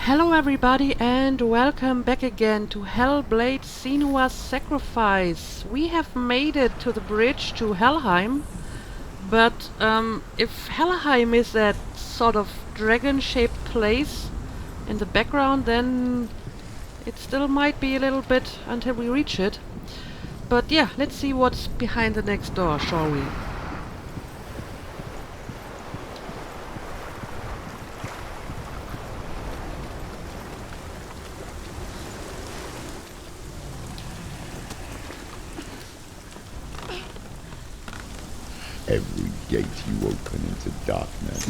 Hello everybody and welcome back again to Hellblade Senua's Sacrifice. We have made it to the bridge to Helheim, but if Helheim is that sort of dragon-shaped place in the background, then it still might be a little bit until we reach it. But yeah, let's see what's behind the next door, shall we? Every gate you open into darkness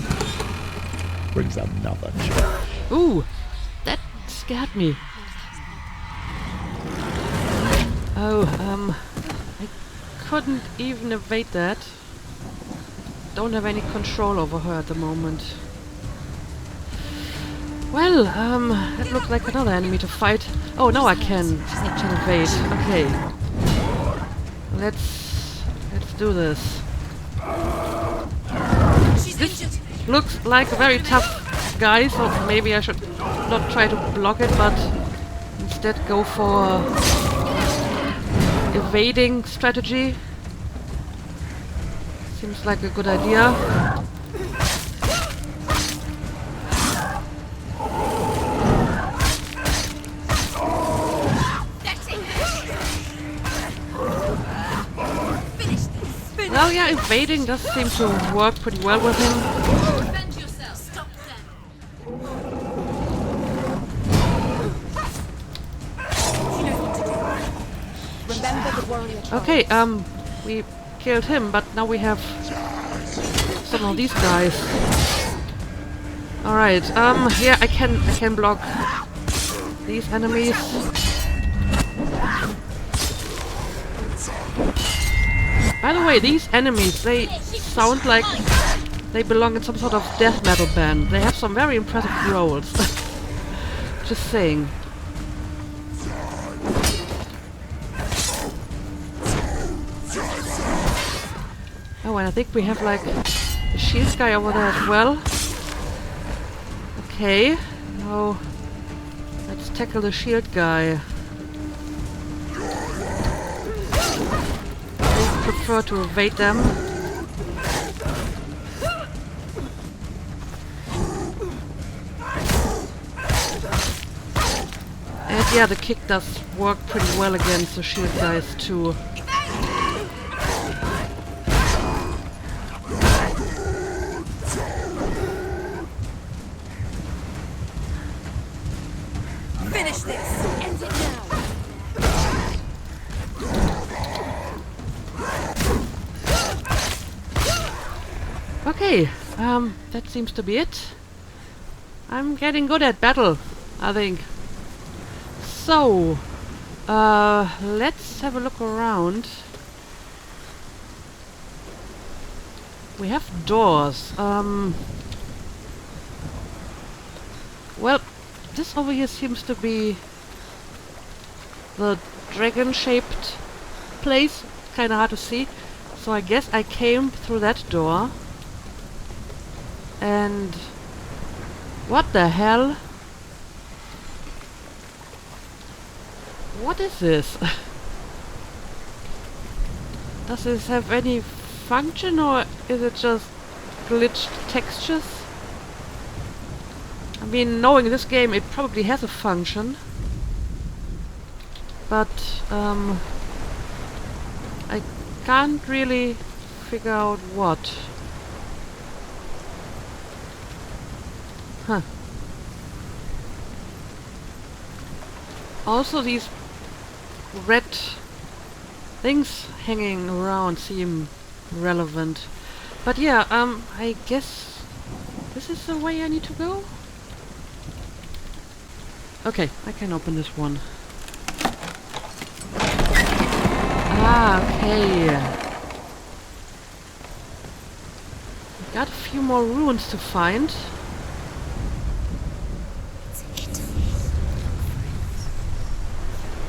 brings another challenge. Ooh, that scared me. Oh, I couldn't even evade that. Don't have any control over her at the moment. Well, that looks like another enemy to fight. Oh, now I can evade. Okay. Let's do this. This looks like a very tough guy, so maybe I should not try to block it, but instead go for evading strategy. Seems like a good idea. Well, yeah, evading does seem to work pretty well with him. Okay, we killed him, but now we have some of these guys. Alright, yeah, I can block these enemies. By the way, these enemies, they sound like they belong in some sort of death metal band. They have some very impressive growls. Just saying. Oh, and I think we have like a shield guy over there as well. Okay, now let's tackle the shield guy. Prefer to evade them. And yeah, the kick does work pretty well against the shield guys too. Finish this! End it now! Okay, that seems to be it. I'm getting good at battle, I think. So, let's have a look around. We have doors. Well, this over here seems to be the dragon-shaped place. Kinda hard to see. So I guess I came through that door. And what the hell? What is this? Does this have any function, or is it just glitched textures? I mean, knowing this game, it probably has a function. But I can't really figure out what. Huh. Also, these red things hanging around seem relevant. But yeah, I guess this is the way I need to go? Okay, I can open this one. Ah, okay. Got a few more ruins to find.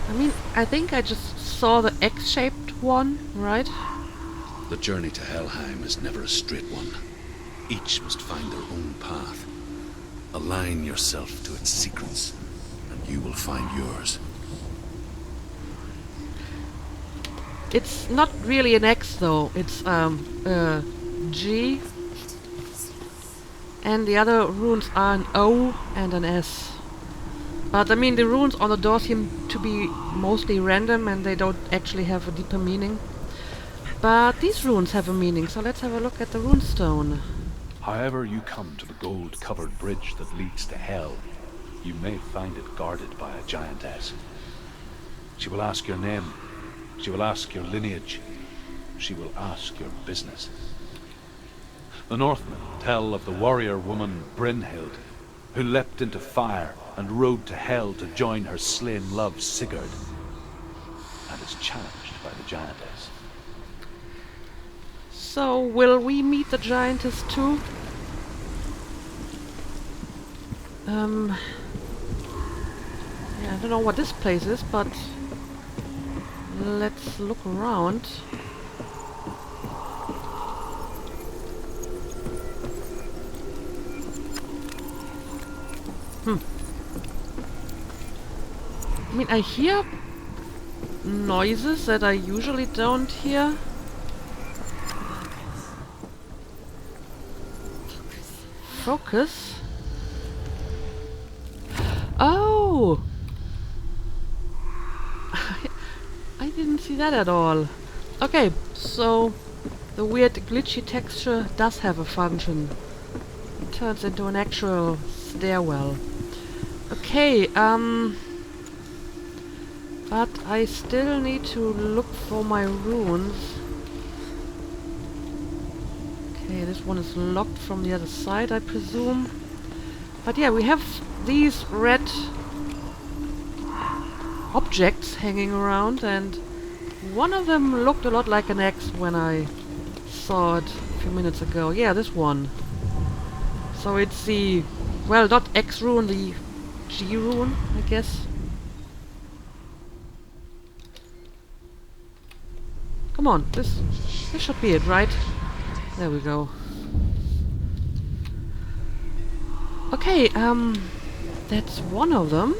I mean, I think I just saw the X-shaped one, right? The journey to Helheim is never a straight one. Each must find their own path. Align yourself to its secrets, and you will find yours. It's not really an X though, it's G, and the other runes are an O and an S. But I mean, the runes on the door seem to be mostly random and they don't actually have a deeper meaning. But these runes have a meaning, so let's have a look at the runestone. However you come to the gold-covered bridge that leads to Hell, you may find it guarded by a giantess. She will ask your name. She will ask your lineage. She will ask your business. The Northmen tell of the warrior woman Brynhild, who leapt into fire and rode to Hell to join her slain love Sigurd, and is challenged by the giantess. So, will we meet the giantess too? Yeah, I don't know what this place is, but let's look around. I mean, I hear noises that I usually don't hear. Focus? Oh! I didn't see that at all. Okay, so the weird glitchy texture does have a function. It turns into an actual stairwell. Okay, but I still need to look for my runes. Okay, this one is locked from the other side, I presume. But yeah, we have these red objects hanging around, and one of them looked a lot like an X when I saw it a few minutes ago. Yeah, this one. So it's the, well, not X rune, the G rune, I guess. Come on, this should be it, right? There we go. Okay, that's one of them.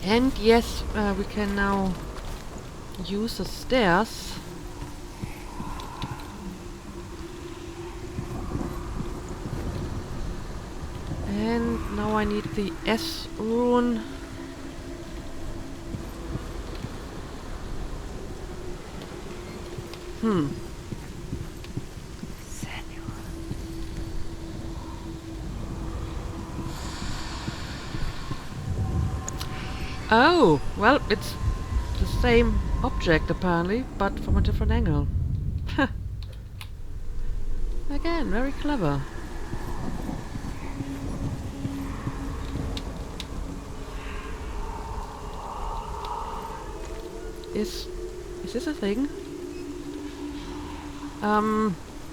And yes, we can now use the stairs. And now I need the S rune. Oh, well, it's the same object apparently, but from a different angle. Again, very clever. Is this a thing?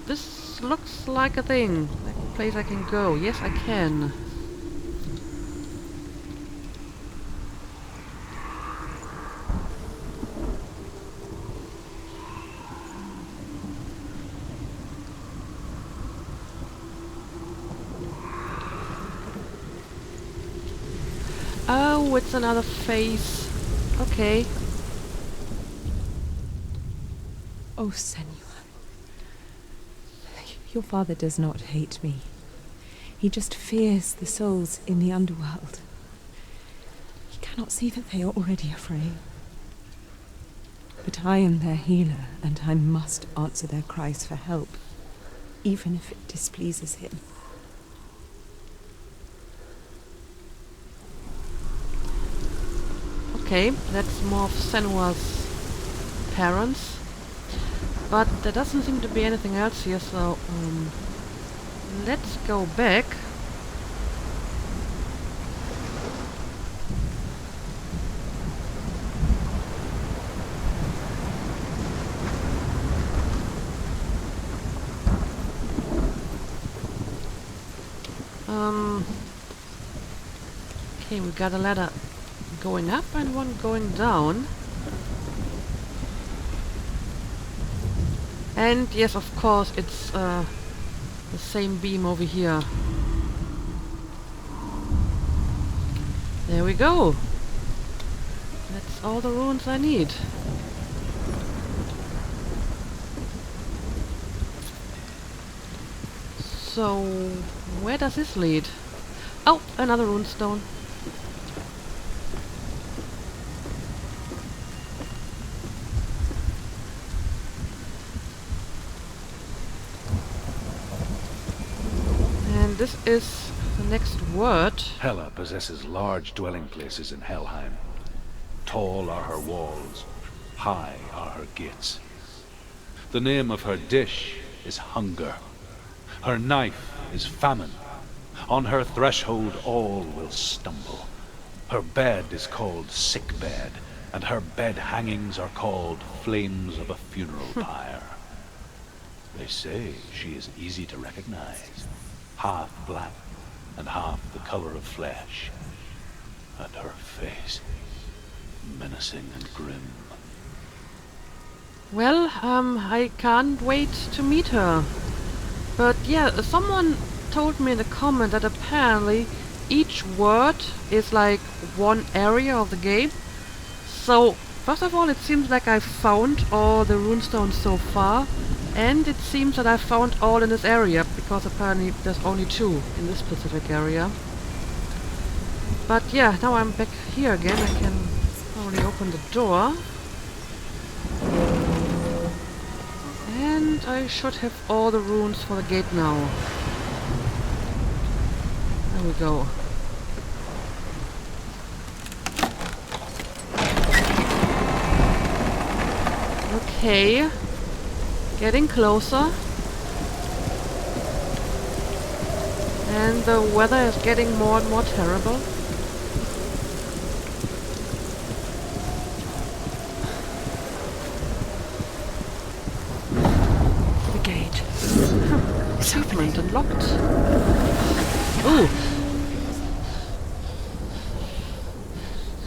This looks like a thing. Like a place I can go. Yes, I can. Oh, it's another face. Okay. Oh, Senua. Your father does not hate me. He just fears the souls in the underworld. He cannot see that they are already afraid. But I am their healer, and I must answer their cries for help, even if it displeases him. Okay, that's more of Senua's parents. But there doesn't seem to be anything else here, so let's go back. Okay, we got a ladder going up and one going down. And yes, of course, it's the same beam over here. There we go. That's all the runes I need. So, where does this lead? Oh, another runestone. And this is the next word. Hela possesses large dwelling places in Helheim. Tall are her walls, high are her gates. The name of her dish is hunger. Her knife is famine. On her threshold all will stumble. Her bed is called sick bed, and her bed hangings are called flames of a funeral pyre. They say she is easy to recognize, half black and half the color of flesh, and her face menacing and grim. Well, I can't wait to meet her. But yeah, someone told me in the comment that apparently each word is like one area of the game. So, first of all, it seems like I found all the runestones so far, and it seems that I found all in this area, because apparently there's only 2 in this specific area. But yeah, now I'm back here again. I can probably open the door. And I should have all the runes for the gate now. There we go. Okay. Getting closer. And the weather is getting more and more terrible. Achievement unlocked. Ooh.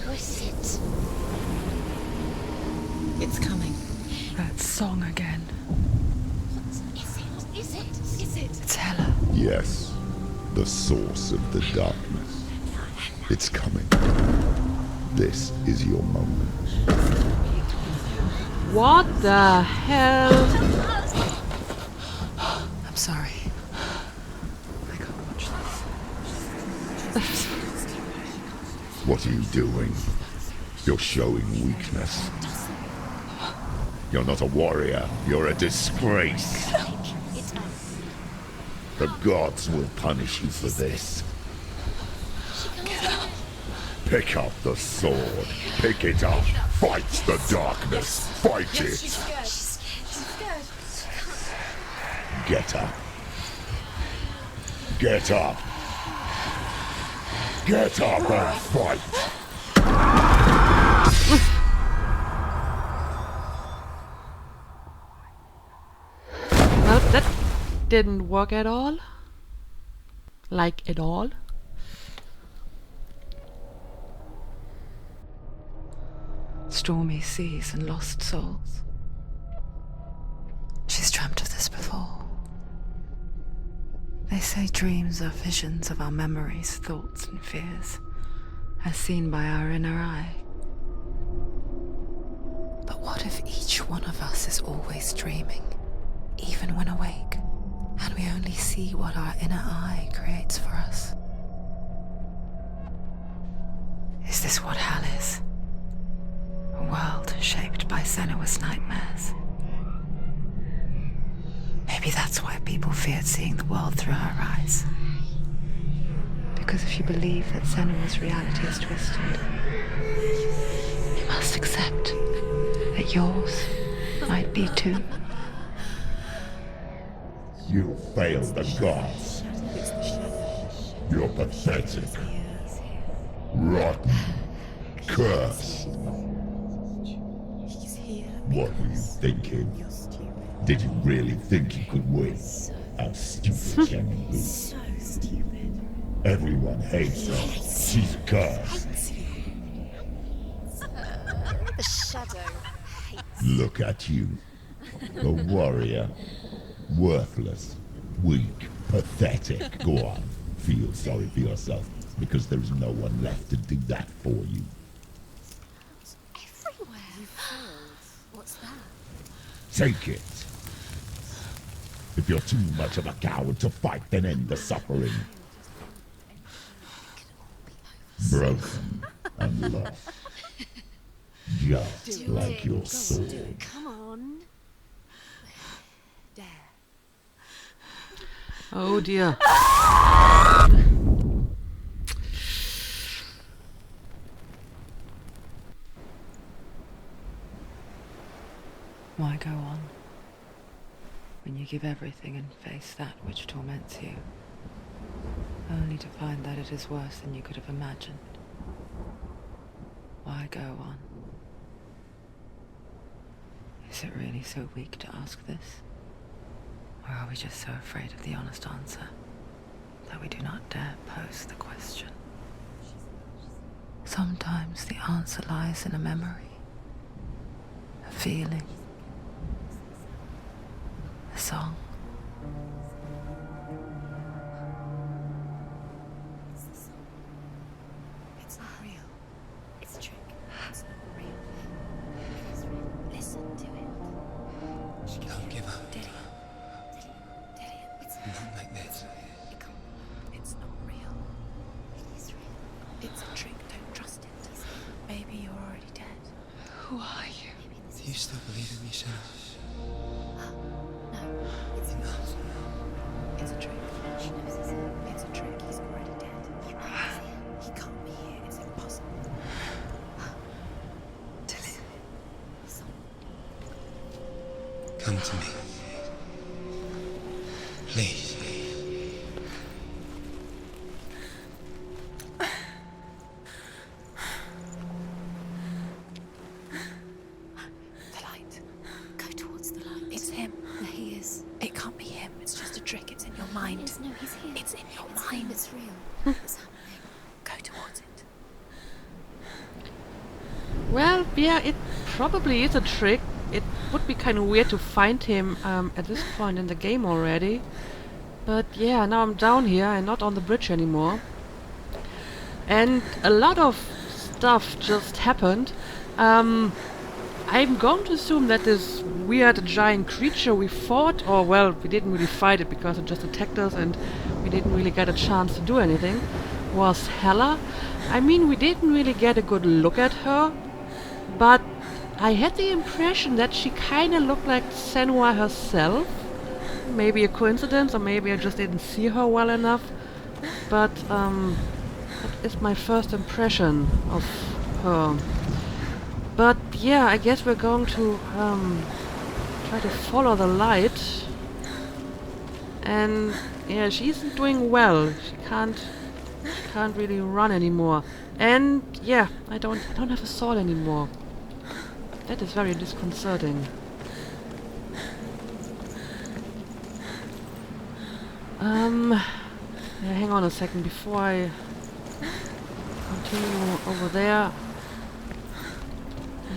Who is it? It's coming. That song again. Is it? It's Hela. Yes, the source of the darkness. It's coming. This is your moment. What the hell? I'm sorry. I can't watch this. What are you doing? You're showing weakness. You're not a warrior. You're a disgrace. The gods will punish you for this. Pick up the sword. Pick it up. Fight the darkness. Fight it. She's scared. Get up. Get up. Get up and fight. Well, that didn't work at all. Like at all. Stormy seas and lost souls. She's dreamt of this before. They say dreams are visions of our memories, thoughts and fears, as seen by our inner eye. But what if each one of us is always dreaming, even when awake, and we only see what our inner eye creates for us? Is this what hell is? A world shaped by Senua's nightmares. Maybe that's why people feared seeing the world through her eyes. Because if you believe that Senua's reality is twisted, you must accept that yours might be too. You failed the gods. You're pathetic. Rotten. Cursed. What were you thinking? Did you really think you could win? How stupid can you be? So stupid. Everyone hates her. She's cursed. The shadow hates. Look at you. A warrior. Worthless. Weak. Pathetic. Go on. Feel sorry for yourself. because there's no one left to do that for you. Everywhere. You failed. What's that? Take it. If you're too much of a coward to fight, then end the suffering. Broken and lost. Just like your soul. Come on. Dare. Oh dear. Why go on when you give everything and face that which torments you, only to find that it is worse than you could have imagined? Why go on? Is it really so weak to ask this? Or are we just so afraid of the honest answer that we do not dare pose the question? Sometimes the answer lies in a memory, a feeling, a song. It's not real. It's a trick. It's not real. It is real. Listen to it. She can Don't give up. Dillian. It's Not like this. It can't. It's not real. It is real. It's a trick. Don't trust it. Maybe you're already dead. Who are you? Maybe this Do you still believe in me, Senua? No, it's not. It's a trick. She knows it's him. It's a trick. He's already dead. He knows he's here. He can't be here. It's impossible. Dillian. Come to me. Please. The light. Go towards the light. It's him. There he is. It can't be him. It's just a trick. It's in your mind. No, he's here. It's in your mind. It's real. It's happening. Go towards it. Well, yeah, it probably is a trick. It would be kind of weird to find him at this point in the game already. But yeah, now I'm down here and not on the bridge anymore. And a lot of stuff just happened. I'm going to assume that this weird giant creature we fought, or well, we didn't really fight it because it just attacked us and we didn't really get a chance to do anything, was Hella. I mean, we didn't really get a good look at her, but I had the impression that she kinda looked like Senua herself. Maybe a coincidence, or maybe I just didn't see her well enough, but that is my first impression of her. But yeah, I guess we're going to try to follow the light. And yeah, she isn't doing well. She can't really run anymore. And yeah, I don't have a sword anymore. That is very disconcerting. Yeah, hang on a second before I continue over there.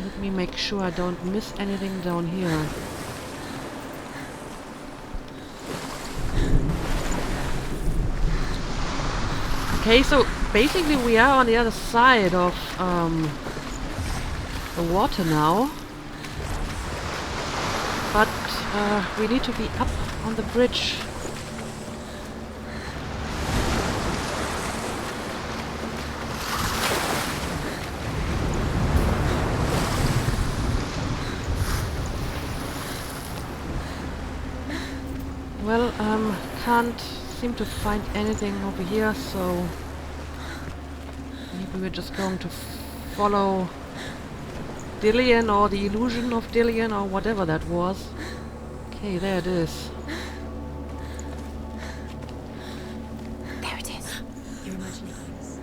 Let me make sure I don't miss anything down here. Okay, so basically we are on the other side of the water now. But we need to be up on the bridge. Well, can't seem to find anything over here, so maybe we're just going to follow Dillian, or the illusion of Dillian, or whatever that was. Okay, there it is. There it is. You're imagining things.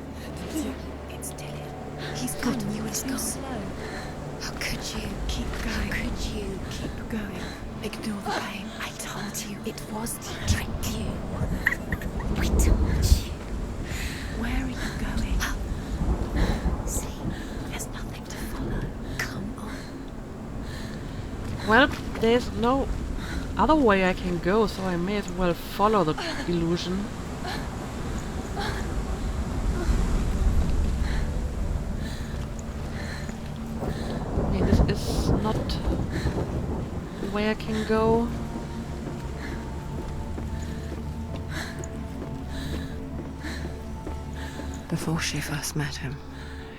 It's Dillian. He's got you. It's gone. Slow. How could you? Keep going. How could you? Keep going. Ignore the pain. I told you. It was to trick you. I told you. Where are you going? See, there's nothing to follow. Come on. Well, there's no other way I can go, so I may as well follow the illusion. way I can go. Before she first met him,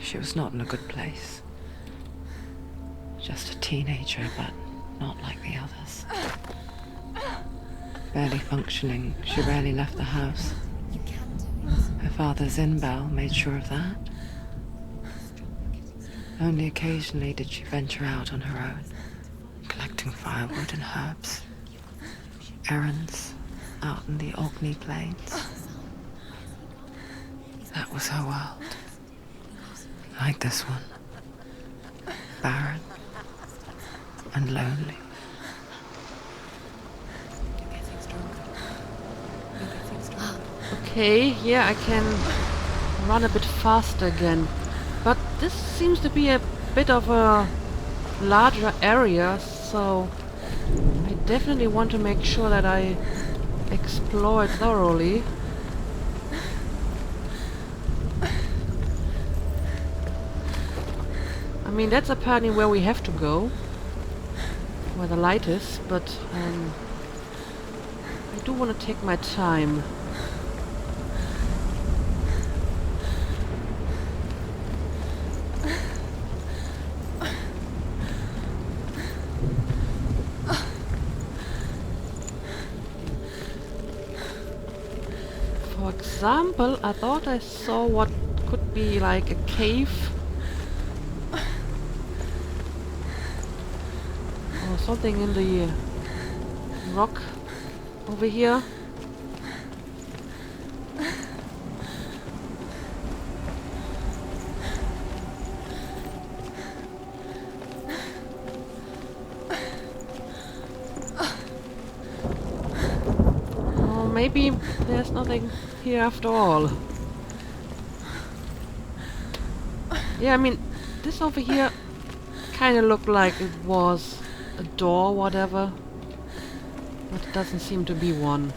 she was not in a good place. Just a teenager, but not like the others. Barely functioning, she rarely left the house. Her father, Zinbel, made sure of that. Only occasionally did she venture out on her own, collecting firewood and herbs. Errands out in the Orkney Plains. That was her world. Like this one. Barren and lonely. Okay, yeah, I can run a bit faster again. But this seems to be a bit of a larger area, so I definitely want to make sure that I explore it thoroughly. I mean, that's apparently where we have to go, where the light is, but I do want to take my time. For example, I thought I saw what could be like a cave. Or something in the rock over here. Or maybe there's nothing here after all. Yeah, I mean, this over here kind of looked like it was a door, whatever, but it doesn't seem to be one.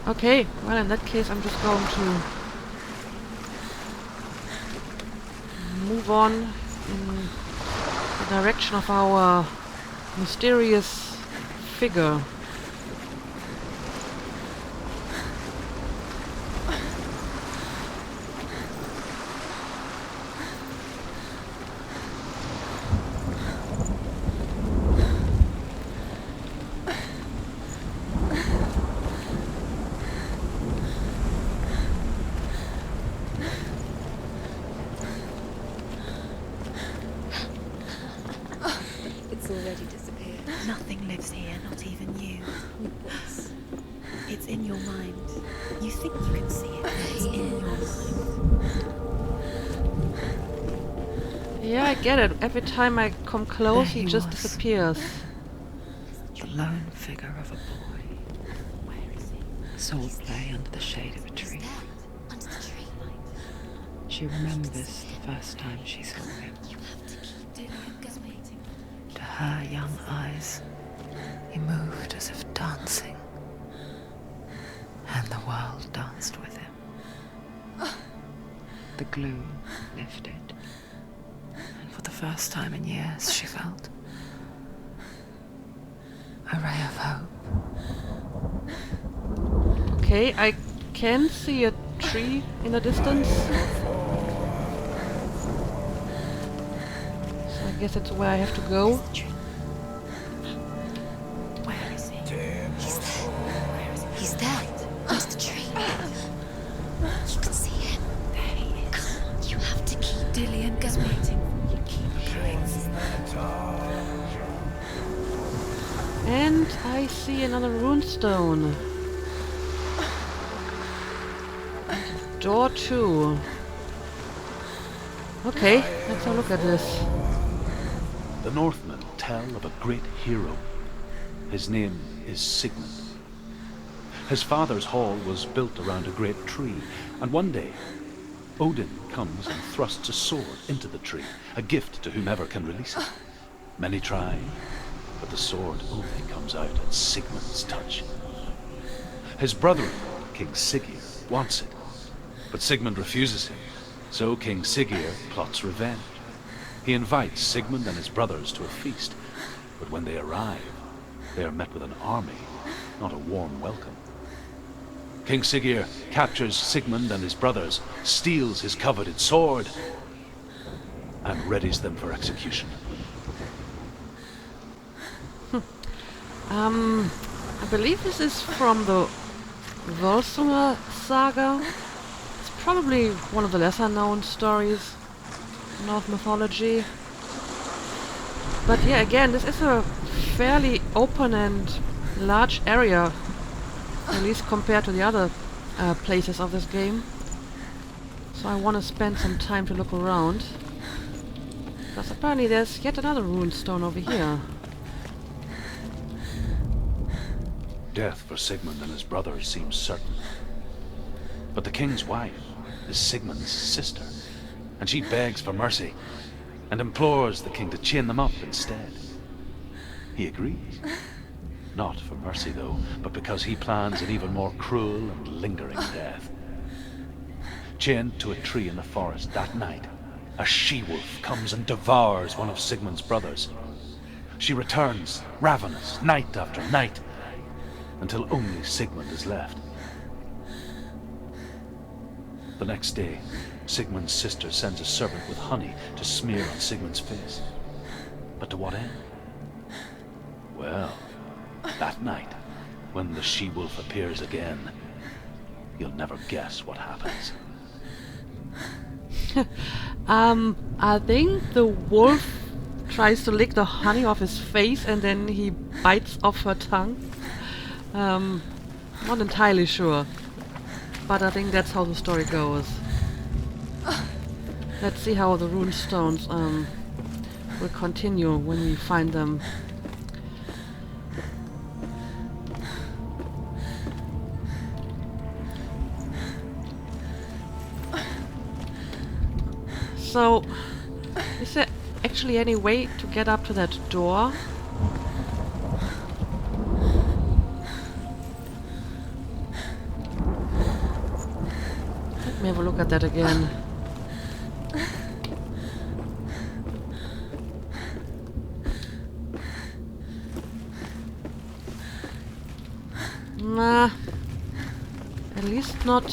Okay, well, in that case I'm just going to move on in the direction of our mysterious figure. Already disappeared. Nothing lives here, not even you. It's in your mind. You think you can see it, but it's in your mind. Yeah, I get it. Every time I come close, There he he just was. disappears. The lone figure of a boy. Where is he? Sword play under the shade of a tree. Under the tree. She remembers the first time she saw him. You have to keep doing it. To her young eyes, he moved as if dancing, and the world danced with him. The gloom lifted, and for the first time in years, she felt a ray of hope. Okay, I can see a tree in the distance. So I guess that's where I have to go. Where is he? He's there. Under the tree. You can see him. There he is. Come on, you have to keep Dillian waiting. You keep going. And I see another runestone. Door 2. Okay, let's have a look at this. The Northmen tell of a great hero. His name is Sigmund. His father's hall was built around a great tree, and one day Odin comes and thrusts a sword into the tree, a gift to whomever can release it. Many try, but the sword only comes out at Sigmund's touch. His brother, King Siggeir, wants it, but Sigmund refuses him. So King Siggeir plots revenge. He invites Sigmund and his brothers to a feast, but when they arrive, they are met with an army, not a warm welcome. King Siggeir captures Sigmund and his brothers, steals his coveted sword, and readies them for execution. I believe this is from the Volsunga saga. It's probably one of the lesser known stories in Norse mythology. But yeah, again, this is a fairly open and large area, at least compared to the other places of this game. So I want to spend some time to look around. Because apparently there's yet another runestone over here. Death for Sigmund and his brothers seems certain. But the king's wife is Sigmund's sister, and she begs for mercy and implores the king to chain them up instead. He agrees. Not for mercy, though, but because he plans an even more cruel and lingering death. Chained to a tree in the forest that night, a she-wolf comes and devours one of Sigmund's brothers. She returns, ravenous, night after night, until only Sigmund is left. The next day, Sigmund's sister sends a servant with honey to smear on Sigmund's face. But to what end? Well, that night, when the she-wolf appears again, you'll never guess what happens. I think the wolf tries to lick the honey off his face and then he bites off her tongue. Not entirely sure, but I think that's how the story goes. Let's see how the runestones will continue when we find them. So, is there actually any way to get up to that door? Let me have a look at that again. Nah, at least not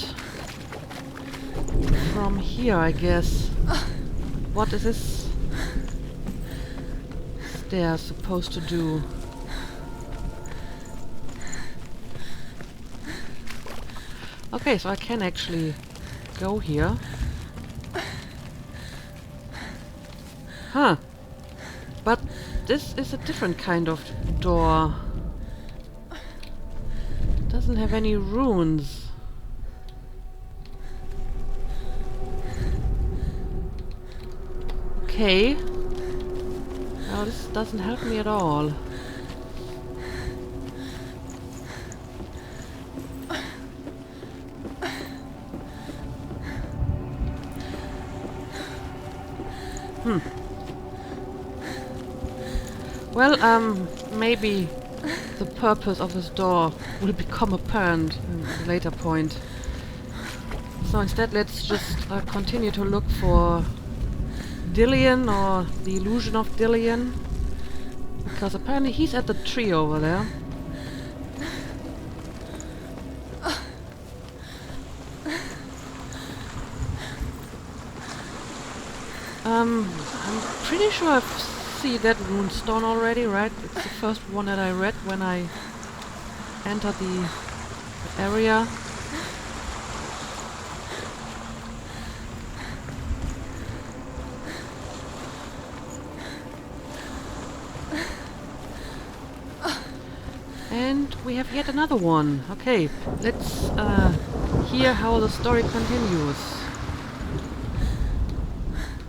from here, I guess. What is this stair supposed to do? Okay, so I can actually go here. Huh. But this is a different kind of door. It doesn't have any runes. Okay. Well, this doesn't help me at all. Well, maybe the purpose of this door will become apparent at a later point. So instead, let's just continue to look for Dillion, or the illusion of Dillion, because apparently he's at the tree over there. I'm pretty sure I've seen that runestone already, right? It's the first one that I read when I entered the area. And we have yet another one. Okay, let's hear how the story continues.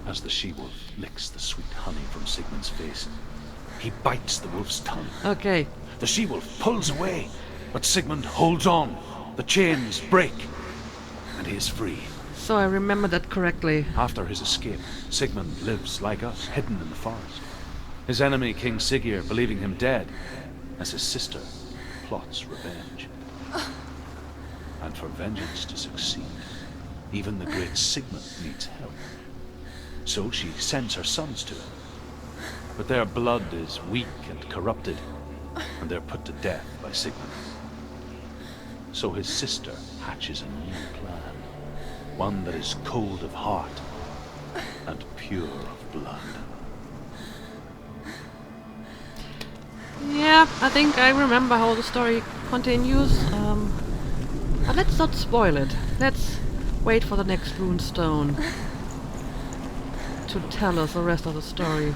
As the she-wolf licks the sweet honey from Sigmund's face, he bites the wolf's tongue. Okay. The she-wolf pulls away, but Sigmund holds on. The chains break, and he is free. So I remember that correctly. After his escape, Sigmund lives like us, hidden in the forest. His enemy, King Siggeir, believing him dead, as his sister plots revenge. And for vengeance to succeed, Even the great Sigmund needs help. So she sends her sons to him. But their blood is weak and corrupted, and they're put to death by Sigmund. So his sister hatches a new plan, one that is cold of heart and pure of blood. Yeah, I think I remember how the story continues. But let's not spoil it. Let's wait for the next runestone to tell us the rest of the story.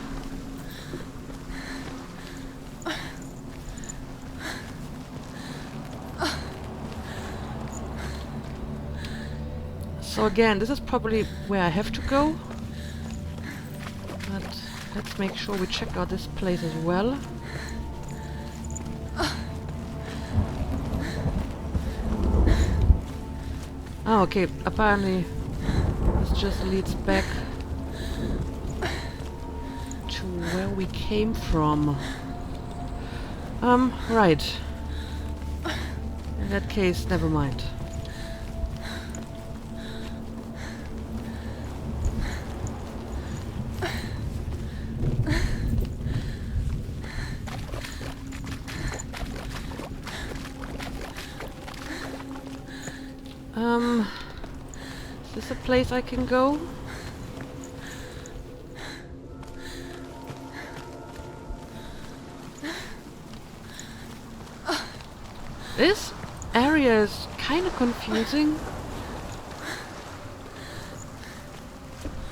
So again, this is probably where I have to go. But let's make sure we check out this place as well. Oh, okay, apparently this just leads back to where we came from. Right. In that case, never mind. Is this a place I can go? This area is kind of confusing.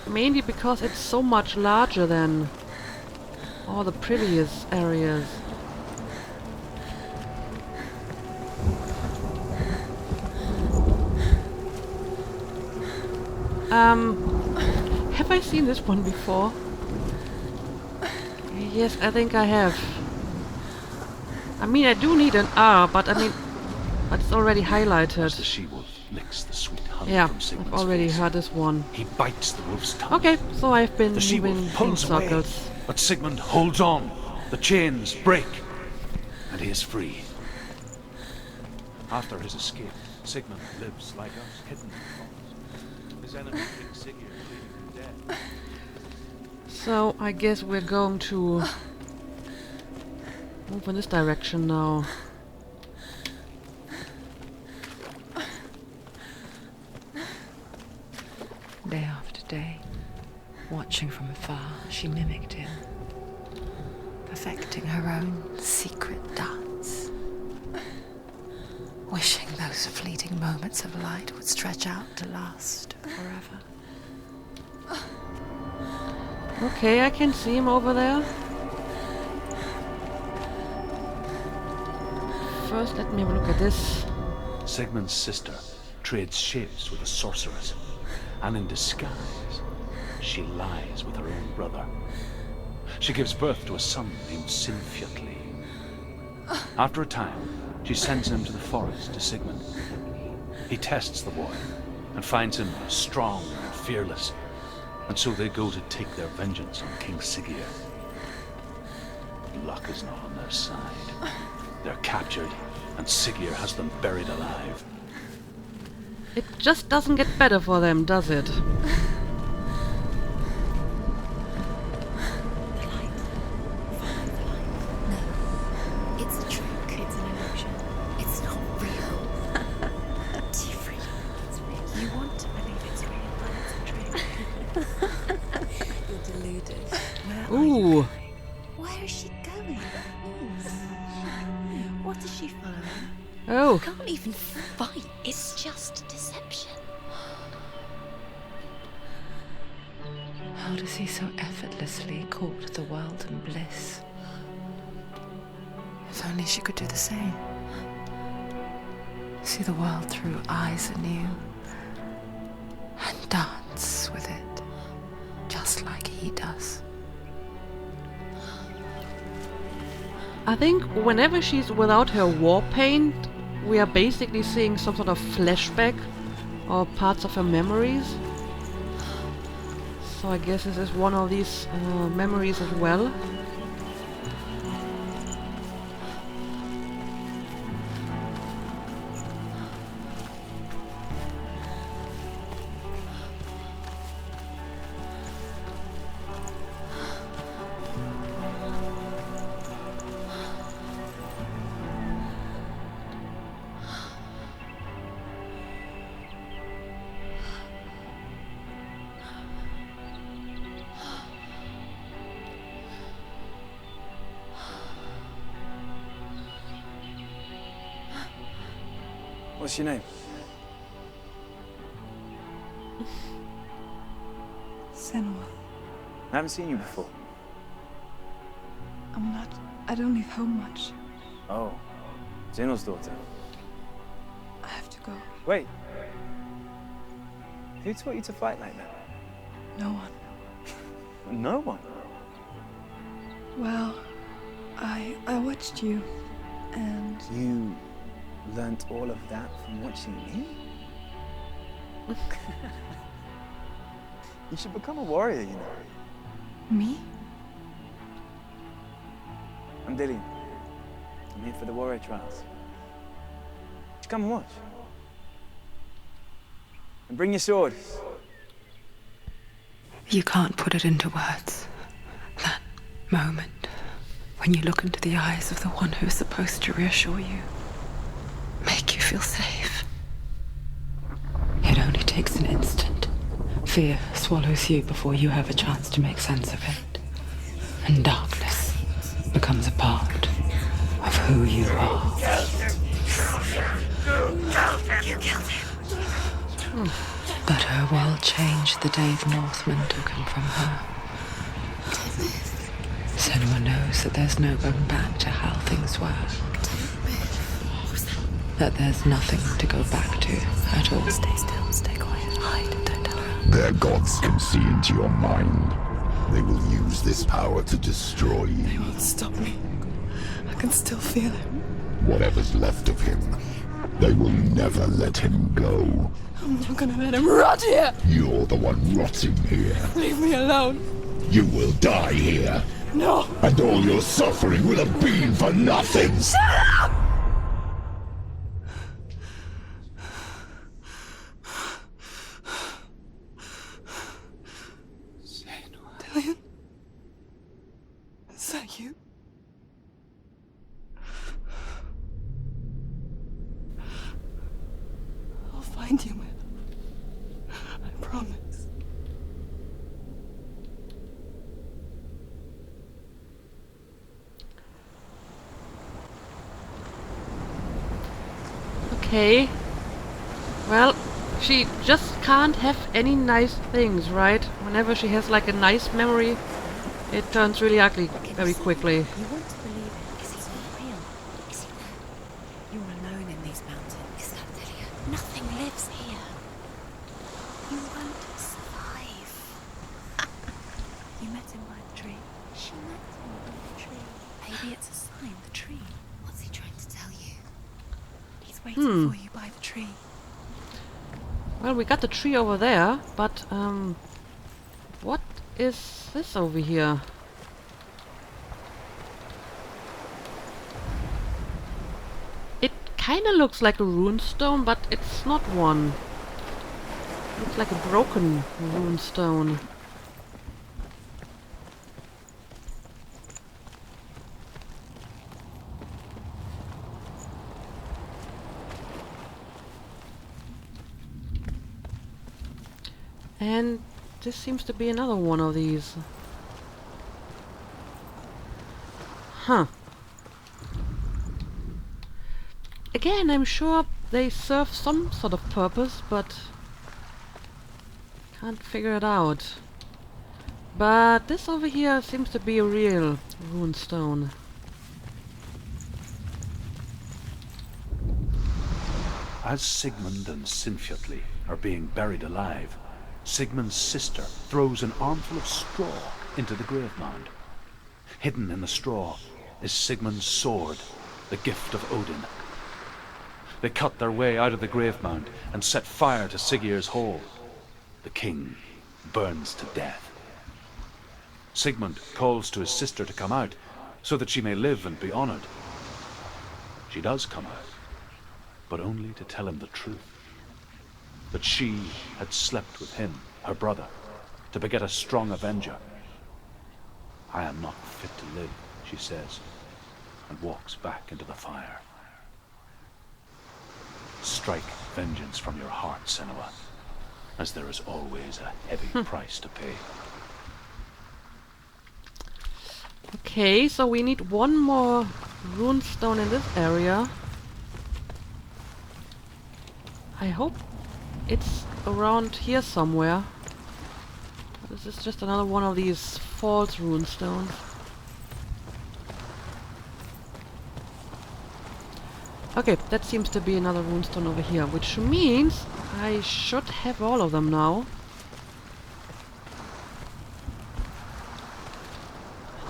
Mainly because it's so much larger than all the previous areas. Have I seen this one before? Yes, I think I have. I mean, I do need an R, but I mean, but it's already highlighted. As the she-wolf licks the sweet honey Yeah, from Sigmund's I've already face, heard this one. he bites the wolf's tongue. Okay, so I've been The moving she-wolf in pulls away, circles. but Sigmund holds on. The chains break, and he is free. After his escape, Sigmund lives like us, hidden in the forest. His enemy King Sigurd leaving him dead. So I guess we're going to move in this direction now. Day after day, watching from afar, she mimicked him, perfecting her own secret dance, wishing those fleeting moments of light would stretch out to last forever. Okay, I can see him over there. First, let me have a look at this. Sigmund's sister trades shapes with a sorceress, and in disguise, she lies with her own brother. She gives birth to a son named Sinfjotli. After a time, she sends him to the forest to Sigmund. He tests the boy and finds him strong and fearless, and so they go to take their vengeance on King Sigurd. Luck is not on their side. They're captured, and Sigurd has them buried alive. It just doesn't get better for them, does it? It's a trick. It's an illusion. It's not real. Different. It's real. You want to believe it's real, but it's a trick. You're deluded. Where are you? Ooh. Where is she going? What is she following? Oh. Can't even fight. It's just deception. How does he so effortlessly court the world and bliss? If only she could do the same. See the world through eyes anew and dance with it, just like he does. I think whenever she's without her war paint, we are basically seeing some sort of flashback or parts of her memories. So I guess this is one of these memories as well. What's your name? Senua. I haven't seen you before. I don't leave home much. Oh, Zenua's daughter. I have to go. Wait. Who taught you to fight like that? No one. No one? Well, I watched you, and You learnt all of that from watching me? You should become a warrior, you know. me? I'm Dillian. I'm here for the warrior trials. Just come and watch. And bring your sword. You can't put it into words. That moment when you look into the eyes of the one who is supposed to reassure you, make you feel safe. It only takes an instant. Fear swallows you before you have a chance to make sense of it. And darkness becomes a part of who you are. You killed him. But her world changed the day the Northmen took him from her. Senua knows that there's no going back to how things were. That there's nothing to go back to at all. Stay still, stay quiet, hide, don't tell her. Their gods can see into your mind. They will use this power to destroy They you. won't stop me. I can still feel him. Whatever's left of him, they will never let him go. I'm not gonna let him rot here! You're the one rotting here. Leave me alone! You will die here. No! And all your suffering will have been for nothing. Dillian? Is that you? I'll find you, man. I promise. Okay. Well, she just can't have any nice things, right? Whenever she has like a nice memory, it turns really ugly very quickly. You want to believe it. Is he real? Is he there? You're alone in these mountains. Is that Delia? Nothing lives here. You won't survive. You met him by the tree. She met him by the tree. Maybe it's a sign. The tree. What's he trying to tell you? He's waiting for you by the tree. Well, we got the tree over there, but what is this over here? It kinda looks like a runestone, but it's not one. Looks like a broken runestone. And this seems to be another one of these. Huh. Again, I'm sure they serve some sort of purpose, but can't figure it out. But this over here seems to be a real runestone. As Sigmund and Sinfjotli are being buried alive, Sigmund's sister throws an armful of straw into the grave mound. Hidden in the straw is Sigmund's sword, the gift of Odin. They cut their way out of the grave mound and set fire to Siggeir's hall. The king burns to death. Sigmund calls to his sister to come out so that she may live and be honored. She does come out, but only to tell him the truth. That she had slept with him, her brother, to beget a strong avenger. I am not fit to live, she says, and walks back into the fire. Strike vengeance from your heart, Senua, as there is always a heavy price to pay. Okay, so we need one more runestone in this area. I hope it's around here somewhere. This is just another one of these false runestones. Okay, that seems to be another runestone over here, which means I should have all of them now.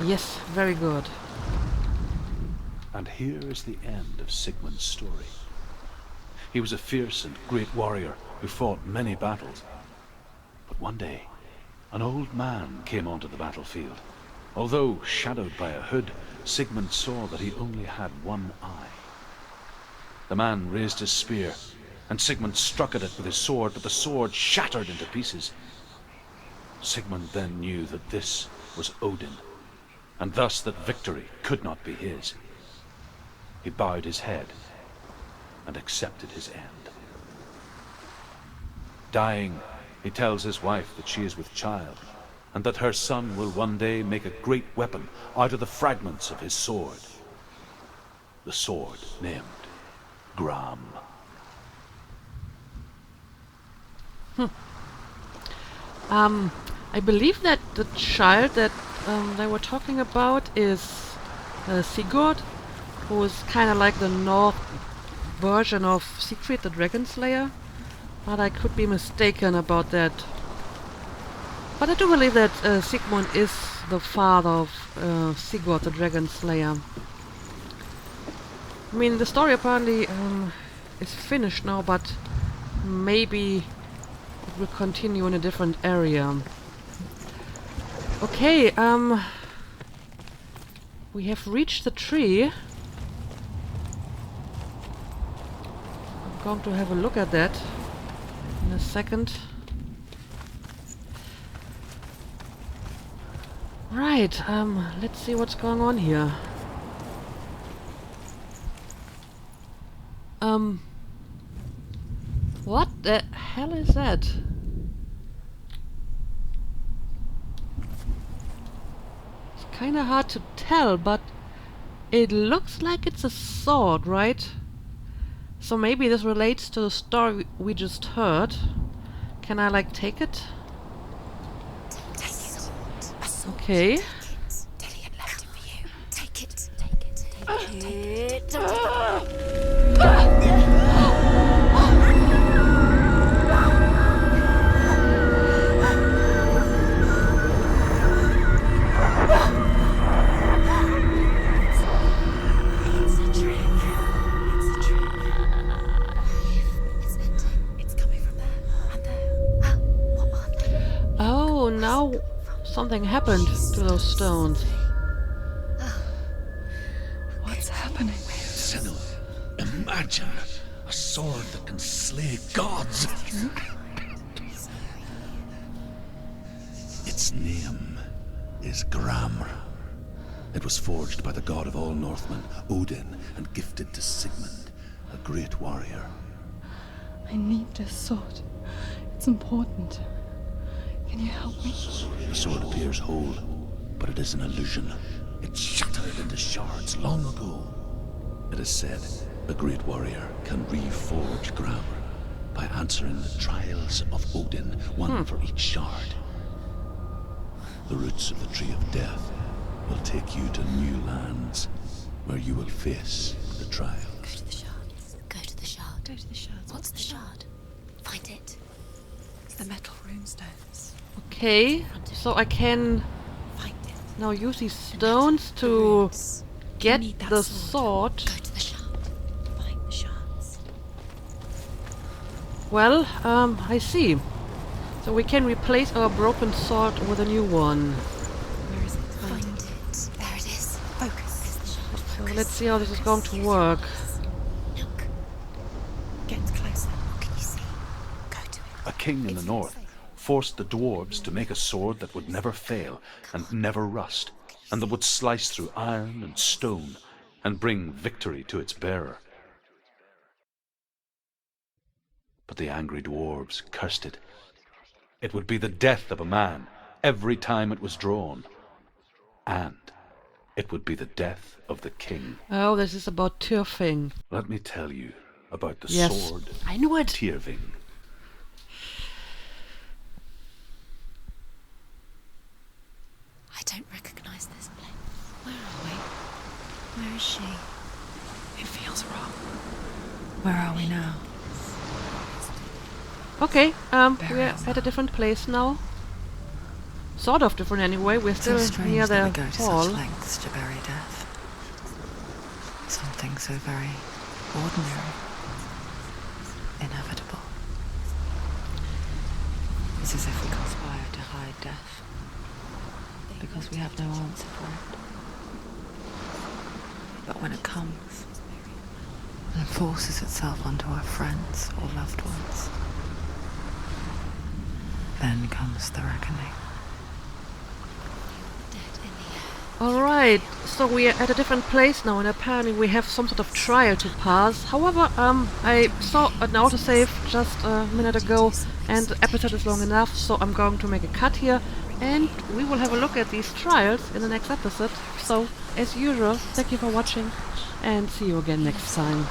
Yes, very good. And here is the end of Sigmund's story. He was a fierce and great warrior who fought many battles. But one day, an old man came onto the battlefield. Although shadowed by a hood, Sigmund saw that he only had one eye. The man raised his spear, and Sigmund struck at it with his sword, but the sword shattered into pieces. Sigmund then knew that this was Odin, and thus that victory could not be his. He bowed his head and accepted his end. Dying, he tells his wife that she is with child, and that her son will one day make a great weapon out of the fragments of his sword. The sword named Gram. I believe that the child that they were talking about is Sigurd, who is kind of like the North version of Siegfried the Dragon Slayer, but I could be mistaken about that. But I do believe that Sigmund is the father of Sigurd the Dragon Slayer. I mean, the story apparently is finished now, but maybe it will continue in a different area. Okay, we have reached the tree. I'm going to have a look at that in a second. Right, let's see what's going on here. What the hell is that? It's kinda hard to tell, but it looks like it's a sword, right? So maybe this relates to the story we just heard. Can I, like, take it? Take it. A sword. Okay. Dillian left it for you. Take it. Take it. Take it. Now something happened to those stones. What's happening? Senua, imagine a sword that can slay gods. Its name is Gram. It was forged by the god of all Northmen, Odin, and gifted to Sigmund, a great warrior. I need this sword. It's important. Can you help me? The sword appears whole, but it is an illusion. It shattered into shards long ago. It is said a great warrior can reforge Gram by answering the trials of Odin, one for each shard. The roots of the Tree of Death will take you to new lands, where you will face the trial. Go to the shard. Go to the shard. Go to the shards. What's the shard? Find it. It's the metal runestones. Okay, so I can Find it. now use these stones to get need that the sword. sword. Go to the shard. Find the shards. Well, I see. So we can replace our broken sword with a new one. Where is it? Find it. There it is. Focus. There's the shard. So Focus. let's see how this is going to Yes, work. Look. Get closer. What can you see? Go to it. A king in the north forced the dwarves to make a sword that would never fail and never rust, and that would slice through iron and stone and bring victory to its bearer. But the angry dwarves cursed it. It would be the death of a man every time it was drawn, and it would be the death of the king. Oh, this is about turfing. Let me tell you about the Yes, sword I knew it. Tyrving. I don't recognize this place. Where are we? Where is she? It feels wrong. Where are we now? Okay, we're Burial at a different place now. Sort of different anyway. We're So still strange near that we the go to hall. such lengths to bury death. Something so very ordinary, inevitable. It's as if we conspire to hide death, because we have no answer for it. But when it comes, and forces itself onto our friends or loved ones, then comes the reckoning. Alright, so we are at a different place now, and apparently we have some sort of trial to pass. However, I saw an autosave just a minute ago, and the episode is long enough, so I'm going to make a cut here, and we will have a look at these trials in the next episode. So, as usual, thank you for watching, and see you again next time.